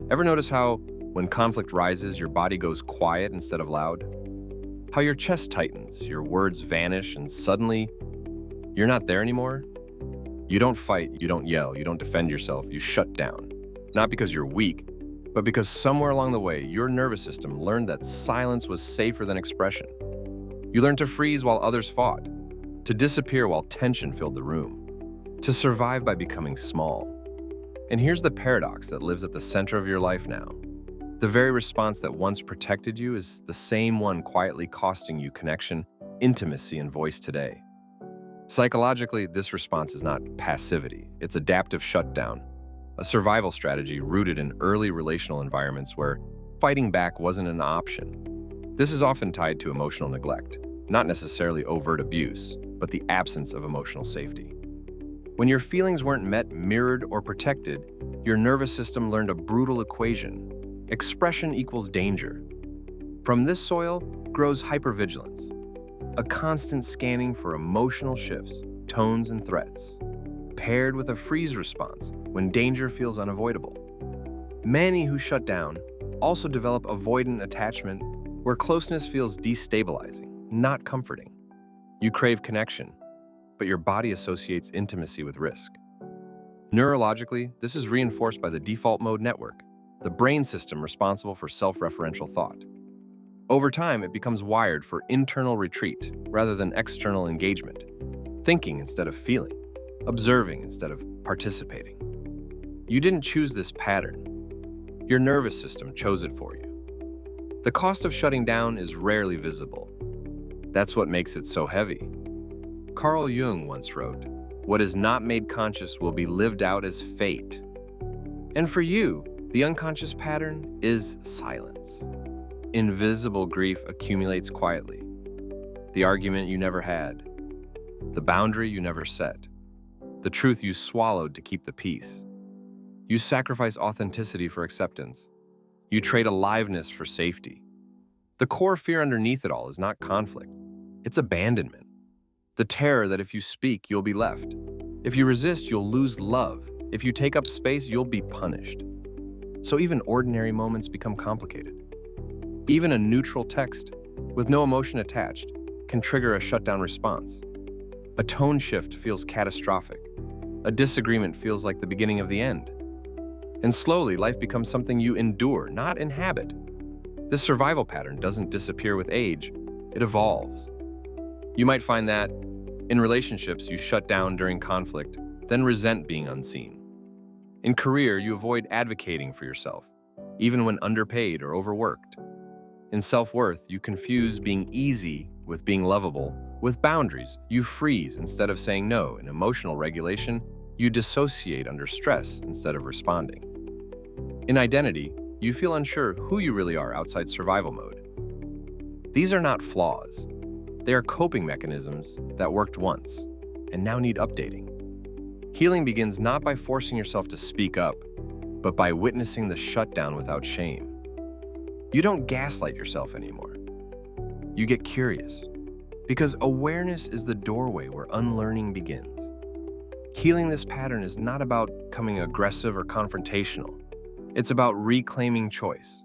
Ever notice how, when conflict rises, your body goes quiet instead of loud? How your chest tightens, your words vanish, and suddenly, you're not there anymore? You don't fight, you don't yell, you don't defend yourself, you shut down. Not because you're weak, but because somewhere along the way, your nervous system learned that silence was safer than expression. You learned to freeze while others fought, to disappear while tension filled the room, to survive by becoming small. And here's the paradox that lives at the center of your life now. The very response that once protected you is the same one quietly costing you connection, intimacy, and voice today. Psychologically, this response is not passivity, it's adaptive shutdown, a survival strategy rooted in early relational environments where fighting back wasn't an option. This is often tied to emotional neglect, not necessarily overt abuse, but the absence of emotional safety. When your feelings weren't met, mirrored, or protected, your nervous system learned a brutal equation. Expression equals danger. From this soil grows hypervigilance, a constant scanning for emotional shifts, tones, and threats, paired with a freeze response when danger feels unavoidable. Many who shut down also develop avoidant attachment, where closeness feels destabilizing, not comforting. You crave connection, but your body associates intimacy with risk. Neurologically, this is reinforced by the default mode network, the brain system responsible for self-referential thought. Over time, it becomes wired for internal retreat rather than external engagement, thinking instead of feeling, observing instead of participating. You didn't choose this pattern. Your nervous system chose it for you. The cost of shutting down is rarely visible. That's what makes it so heavy. Carl Jung once wrote, "What is not made conscious will be lived out as fate." And for you, the unconscious pattern is silence. Invisible grief accumulates quietly. The argument you never had. The boundary you never set. The truth you swallowed to keep the peace. You sacrifice authenticity for acceptance. You trade aliveness for safety. The core fear underneath it all is not conflict. It's abandonment. The terror that if you speak, you'll be left. If you resist, you'll lose love. If you take up space, you'll be punished. So even ordinary moments become complicated. Even a neutral text, with no emotion attached, can trigger a shutdown response. A tone shift feels catastrophic. A disagreement feels like the beginning of the end. And slowly, life becomes something you endure, not inhabit. This survival pattern doesn't disappear with age, it evolves. You might find that, in relationships, you shut down during conflict, then resent being unseen. In career, you avoid advocating for yourself, even when underpaid or overworked. In self-worth, you confuse being easy with being lovable. With boundaries, you freeze instead of saying no. In emotional regulation, you dissociate under stress instead of responding. In identity, you feel unsure who you really are outside survival mode. These are not flaws. They are coping mechanisms that worked once and now need updating. Healing begins not by forcing yourself to speak up, but by witnessing the shutdown without shame. You don't gaslight yourself anymore. You get curious, because awareness is the doorway where unlearning begins. Healing this pattern is not about becoming aggressive or confrontational. It's about reclaiming choice.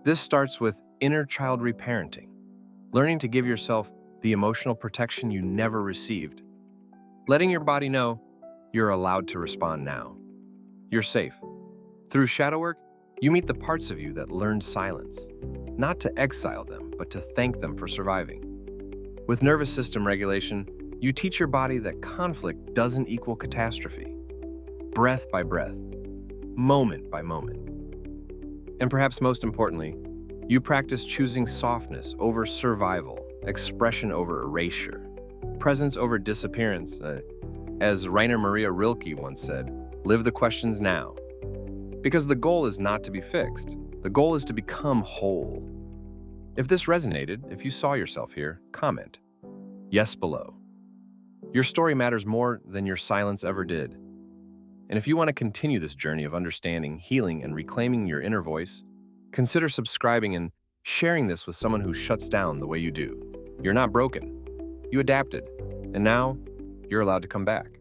This starts with inner child reparenting, learning to give yourself the emotional protection you never received. Letting your body know you're allowed to respond now. You're safe. Through shadow work, you meet the parts of you that learned silence, not to exile them, but to thank them for surviving. With nervous system regulation, you teach your body that conflict doesn't equal catastrophe. Breath by breath, moment by moment. And perhaps most importantly, you practice choosing softness over survival, expression over erasure, presence over disappearance. As Rainer Maria Rilke once said, live the questions now. Because the goal is not to be fixed. The goal is to become whole. If this resonated, if you saw yourself here, comment yes below. Your story matters more than your silence ever did. And if you want to continue this journey of understanding, healing, and reclaiming your inner voice, consider subscribing and sharing this with someone who shuts down the way you do. You're not broken. You adapted. And now, you're allowed to come back.